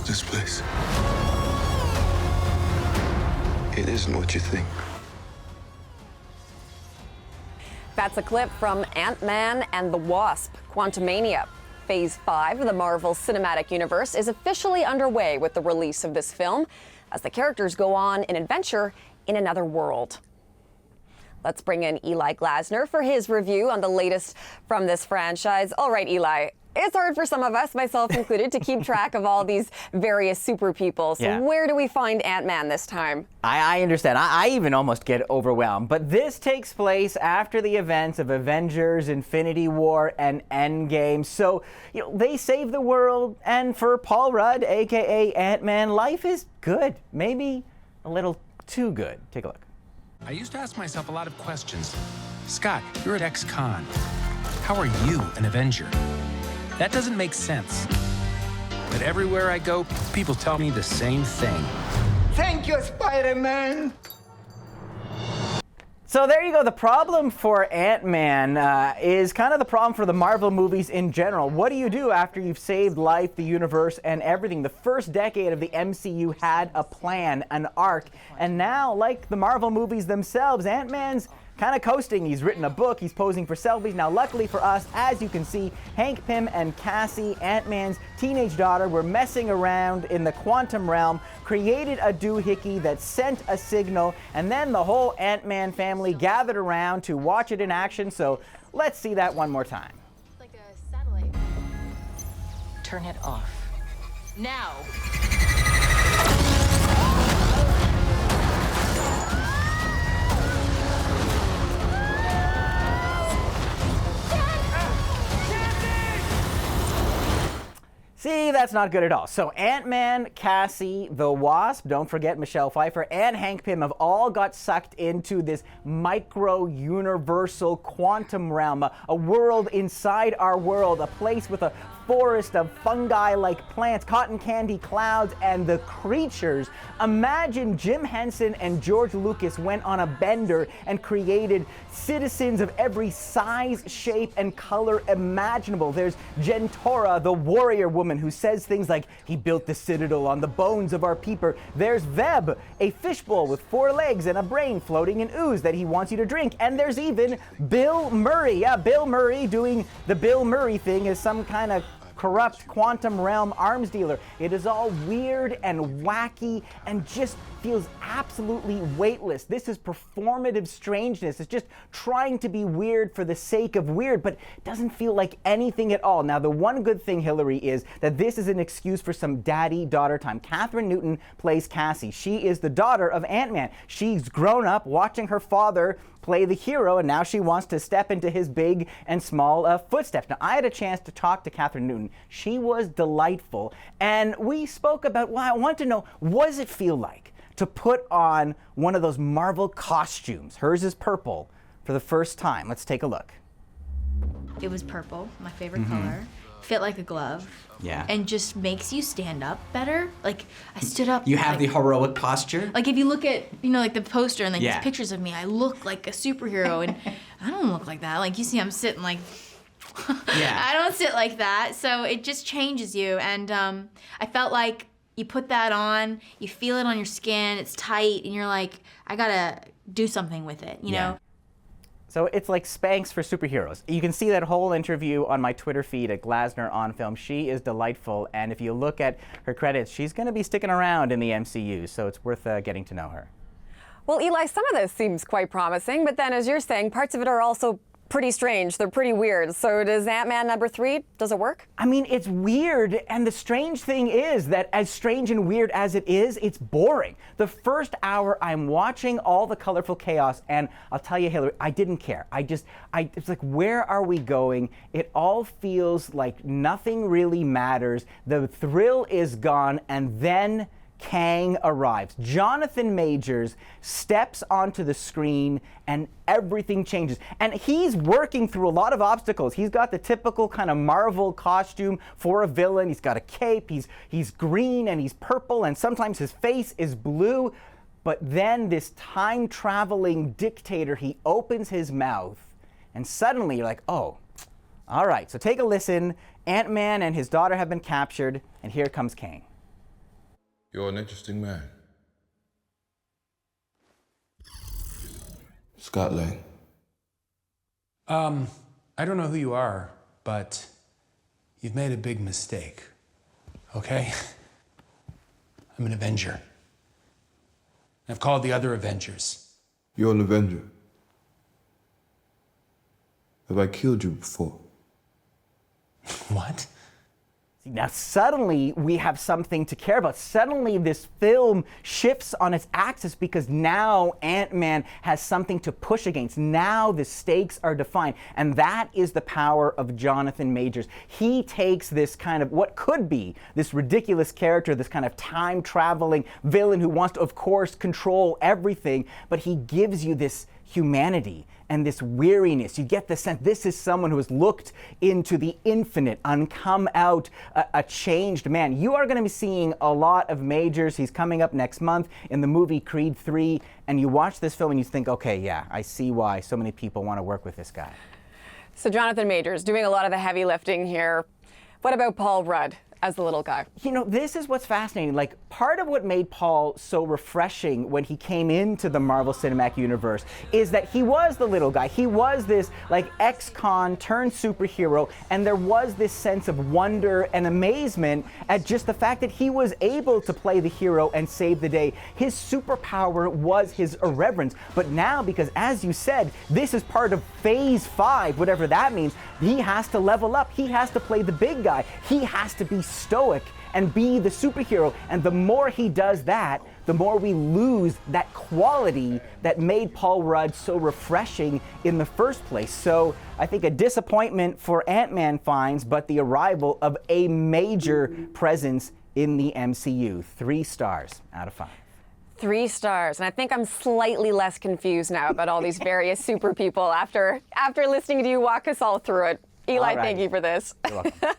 this place. It isn't what you think. That's a clip from Ant-Man and the Wasp, Quantumania. Phase 5 of the Marvel Cinematic Universe is officially underway with the release of this film, as the characters go on an adventure in another world. Let's bring in Eli Glasner for his review on the latest from this franchise. All right, Eli. It's hard for some of us, myself included, to keep track of all these various super people. So where do we find Ant-Man this time? I understand. I even almost get overwhelmed. But this takes place after the events of Avengers, Infinity War, and Endgame. So, they save the world. And for Paul Rudd, a.k.a. Ant-Man, life is good. Maybe a little too good. Take a look. I used to ask myself a lot of questions. Scott, you're at ex-con. How are you an Avenger? That doesn't make sense. But everywhere I go, people tell me the same thing. Thank you, Spider-Man. So there you go. The problem for Ant-Man is kind of the problem for the Marvel movies in general. What do you do after you've saved life, the universe, and everything? The first decade of the MCU had a plan, an arc, and now, like the Marvel movies themselves, Ant-Man's kind of coasting. He's written a book, he's posing for selfies. Now, luckily for us, as you can see, Hank Pym and Cassie, Ant-Man's teenage daughter, were messing around in the quantum realm, created a doohickey that sent a signal, and then the whole Ant-Man family gathered around to watch it in action. So let's see that one more time. Like a satellite. Turn it off. Now! See, that's not good at all. So Ant-Man, Cassie, the Wasp, don't forget Michelle Pfeiffer, and Hank Pym have all got sucked into this micro-universal quantum realm, a world inside our world, a place with a forest of fungi-like plants, cotton candy clouds, and the creatures. Imagine Jim Henson and George Lucas went on a bender and created citizens of every size, shape, and color imaginable. There's Gentora, the warrior woman, who says things like, "He built the citadel on the bones of our people." There's Veb, a fishbowl with 4 legs and a brain floating in ooze that he wants you to drink. And there's even Bill Murray. Yeah, Bill Murray doing the Bill Murray thing as some kind of corrupt quantum realm arms dealer. It is all weird and wacky and just feels absolutely weightless. This is performative strangeness. It's just trying to be weird for the sake of weird, but it doesn't feel like anything at all. Now, the one good thing, Hillary, is that this is an excuse for some daddy-daughter time. Katherine Newton plays Cassie. She is the daughter of Ant-Man. She's grown up watching her father play the hero, and now she wants to step into his big and small footsteps. Now, I had a chance to talk to Katherine Newton. She was delightful, and we spoke about, well, I want to know, what does it feel like to put on one of those Marvel costumes? Hers is purple for the first time. Let's take a look. It was purple, my favorite color. Fit like a glove. Yeah. And just makes you stand up better. Like, I stood up. You have the heroic posture? Like, if you look at, like the poster and like Yeah. these pictures of me, I look like a superhero, and I don't look like that. Like, you see, I'm sitting like, Yeah. I don't sit like that. So it just changes you. And I felt like you put that on, you feel it on your skin, it's tight, and you're like, I gotta do something with it, you know? So it's like Spanx for superheroes. You can see that whole interview on my Twitter feed at Glasner on Film. She is delightful, and if you look at her credits, she's going to be sticking around in the MCU, so it's worth getting to know her. Well, Eli, some of this seems quite promising, but then as you're saying, parts of it are also pretty strange. They're pretty weird. So does Ant-Man #3, does it work? I mean, it's weird, and the strange thing is that as strange and weird as it is, it's boring. The first hour, I'm watching all the colorful chaos, and I'll tell you, Hillary, I didn't care. It's like, where are we going? It all feels like nothing really matters. The thrill is gone, and then Kang arrives. Jonathan Majors steps onto the screen and everything changes. And he's working through a lot of obstacles. He's got the typical kind of Marvel costume for a villain. He's got a cape, he's green and he's purple, and sometimes his face is blue. But then this time-traveling dictator, he opens his mouth, and suddenly you're like, oh, all right. So take a listen. Ant-Man and his daughter have been captured, and here comes Kang. You're an interesting man. Scott Lang. I don't know who you are, but you've made a big mistake, okay? I'm an Avenger. I've called the other Avengers. You're an Avenger. Have I killed you before? What? Now suddenly we have something to care about. Suddenly this film shifts on its axis because now Ant-Man has something to push against. Now the stakes are defined. And that is the power of Jonathan Majors. He takes this kind of what could be this ridiculous character, this kind of time-traveling villain who wants to, of course, control everything, but he gives you this humanity and this weariness. You get the sense this is someone who has looked into the infinite and come out a changed man. You are going to be seeing a lot of Majors. He's coming up next month in the movie Creed 3, and you watch this film and you think, okay, yeah, I see why so many people want to work with this guy. So Jonathan Majors doing a lot of the heavy lifting here. What about Paul Rudd as the little guy? You know, this is what's fascinating. Like, part of what made Paul so refreshing when he came into the Marvel Cinematic Universe is that he was the little guy. He was this, like, ex-con turned superhero, and there was this sense of wonder and amazement at just the fact that he was able to play the hero and save the day. His superpower was his irreverence. But now, because as you said, this is part of Phase 5, whatever that means, he has to level up. He has to play the big guy. He has to be stoic and be the superhero. And the more he does that, the more we lose that quality that made Paul Rudd so refreshing in the first place. So I think a disappointment for Ant-Man fans, but the arrival of a major presence in the MCU. 3 stars out of 5. 3 stars, and I think I'm slightly less confused now about all these various super people after listening to you walk us all through it. Eli, thank you for this. You're welcome.